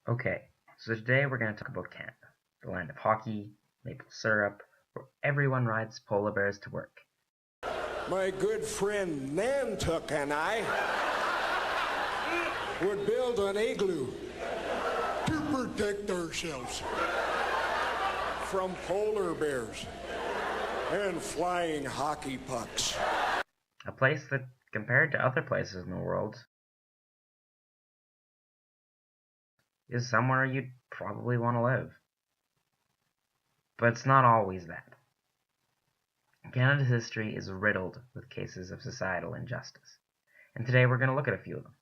Okay, so today we're going to talk about Canada, the land of hockey, maple syrup, where everyone rides polar bears to work. My good friend Nantuk and I would build an igloo to protect ourselves from polar bears and flying hockey pucks. A place that, compared to other places in the world, is somewhere you'd probably want to live. But it's not always that. Canada's history is riddled with cases of societal injustice, and today we're going to look at a few of them.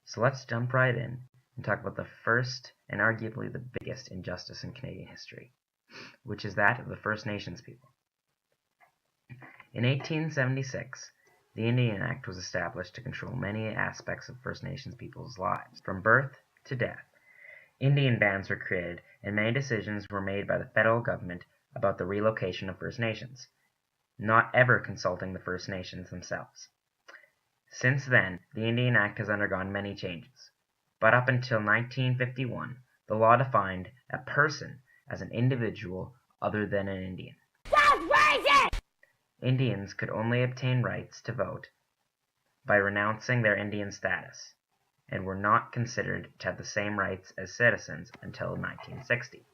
So let's jump right in and talk about the first and arguably the biggest injustice in Canadian history, which is that of the First Nations people. In 1876, the Indian Act was established to control many aspects of First Nations people's lives, from birth to death. Indian bands were created, and many decisions were made by the federal government about the relocation of First Nations, not ever consulting the First Nations themselves. Since then, the Indian Act has undergone many changes, but up until 1951, the law defined a person as an individual other than an Indian. Indians could only obtain rights to vote by renouncing their Indian status, and were not considered to have the same rights as citizens until 1960.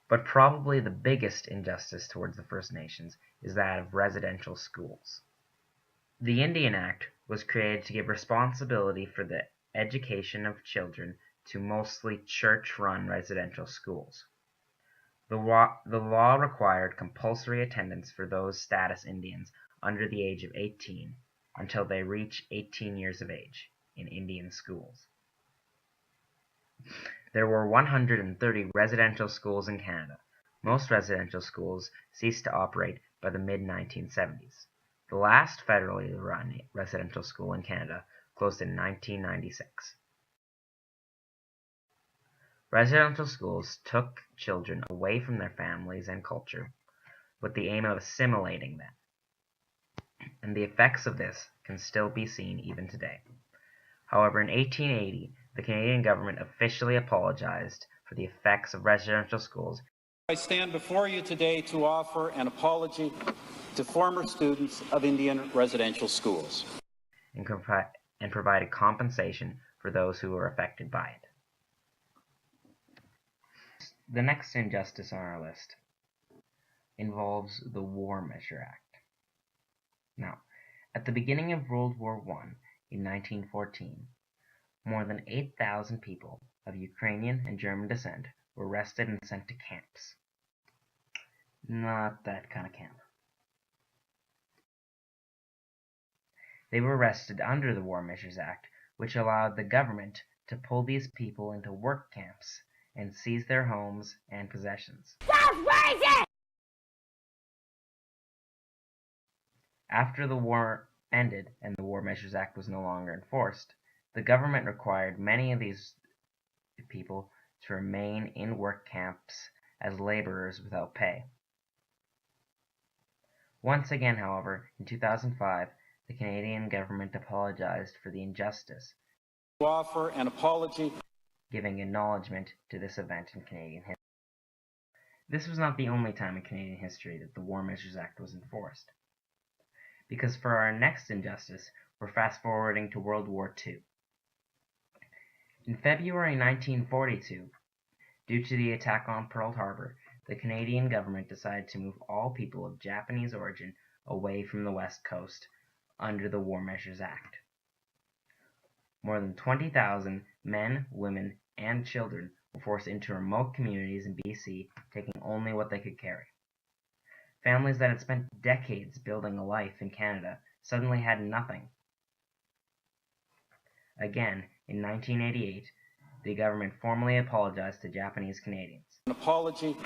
But probably the biggest injustice towards the First Nations is that of residential schools. The Indian Act was created to give responsibility for the education of children to mostly church-run residential schools. The law required compulsory attendance for those status Indians under the age of 18 until they reach 18 years of age in Indian schools. There were 130 residential schools in Canada. Most residential schools ceased to operate by the mid-1970s. The last federally run residential school in Canada closed in 1996. Residential schools took children away from their families and culture with the aim of assimilating them, and the effects of this can still be seen even today. However, in 1880, the Canadian government officially apologized for the effects of residential schools. I stand before you today to offer an apology to former students of Indian residential schools and provided compensation for those who were affected by it. The next injustice on our list involves the War Measure Act. Now, at the beginning of World War I in 1914, more than 8,000 people of Ukrainian and German descent were arrested and sent to camps. Not that kind of camp. They were arrested under the War Measures Act, which allowed the government to pull these people into work camps and seize their homes and possessions. After the war ended and the War Measures Act was no longer enforced, the government required many of these people to remain in work camps as laborers without pay. Once again, however, in 2005, the Canadian government apologized for the injustice, to offer an apology, giving acknowledgement to this event in Canadian history. This was not the only time in Canadian history that the War Measures Act was enforced, because for our next injustice, we're fast-forwarding to World War II. In February 1942, due to the attack on Pearl Harbor, the Canadian government decided to move all people of Japanese origin away from the West Coast under the War Measures Act. More than 20,000 men, women, and children were forced into remote communities in BC, taking only what they could carry. Families that had spent decades building a life in Canada suddenly had nothing. Again, in 1988, the government formally apologized to Japanese Canadians. an apology.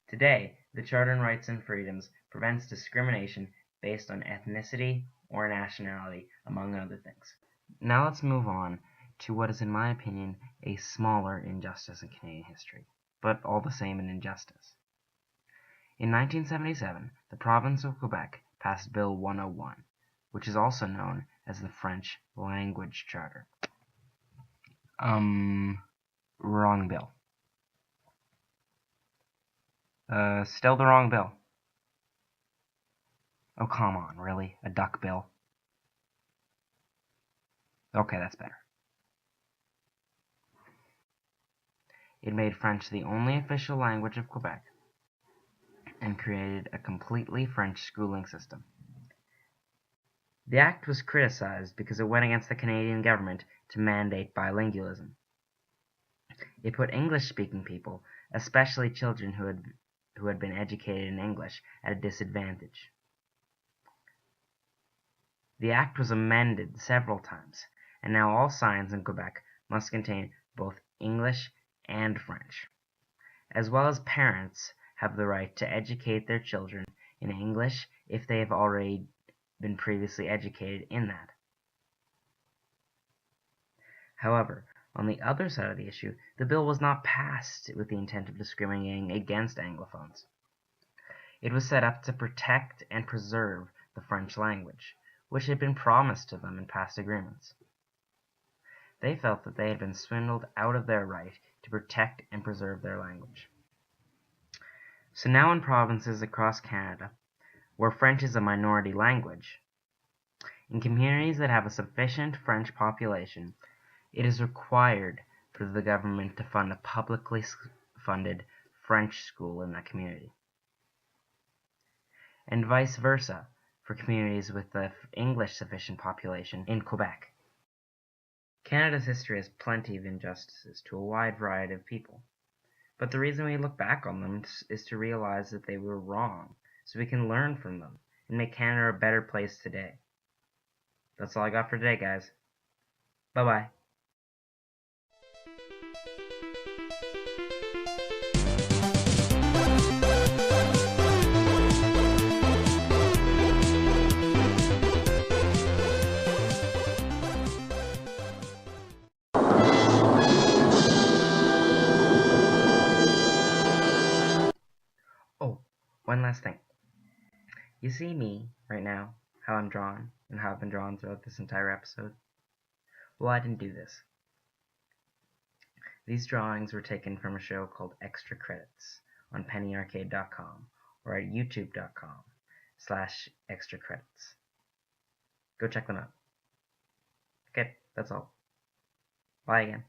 Today, the Charter on Rights and Freedoms prevents discrimination based on ethnicity or nationality, among other things. Now let's move on to what is, in my opinion, a smaller injustice in Canadian history, but all the same an injustice. In 1977, the province of Quebec passed Bill 101, which is also known as the French Language Charter. Wrong bill. Still the wrong bill. Oh, come on, really? A duck bill? Okay, that's better. It made French the only official language of Quebec and created a completely French schooling system. The act was criticized because it went against the Canadian government to mandate bilingualism. It put English-speaking people, especially children who had been educated in English, at a disadvantage. The act was amended several times, and now all signs in Quebec must contain both English and French, as well as parents have the right to educate their children in English if they have already been previously educated in that. However, on the other side of the issue, the bill was not passed with the intent of discriminating against Anglophones. It was set up to protect and preserve the French language, which had been promised to them in past agreements. They felt that they had been swindled out of their right to protect and preserve their language. So now in provinces across Canada, where French is a minority language, in communities that have a sufficient French population, it is required for the government to fund a publicly funded French school in that community. And vice versa for communities with the English sufficient population in Quebec. Canada's history has plenty of injustices to a wide variety of people, but the reason we look back on them is to realize that they were wrong, so we can learn from them and make Canada a better place today. That's all I got for today, guys. Bye-bye. Oh, one last thing. You see me right now, how I'm drawn, and how I've been drawn throughout this entire episode? Well, I didn't do this. These drawings were taken from a show called Extra Credits on pennyarcade.com or at youtube.com/extracredits. Go check them out. Okay, that's all. Bye again.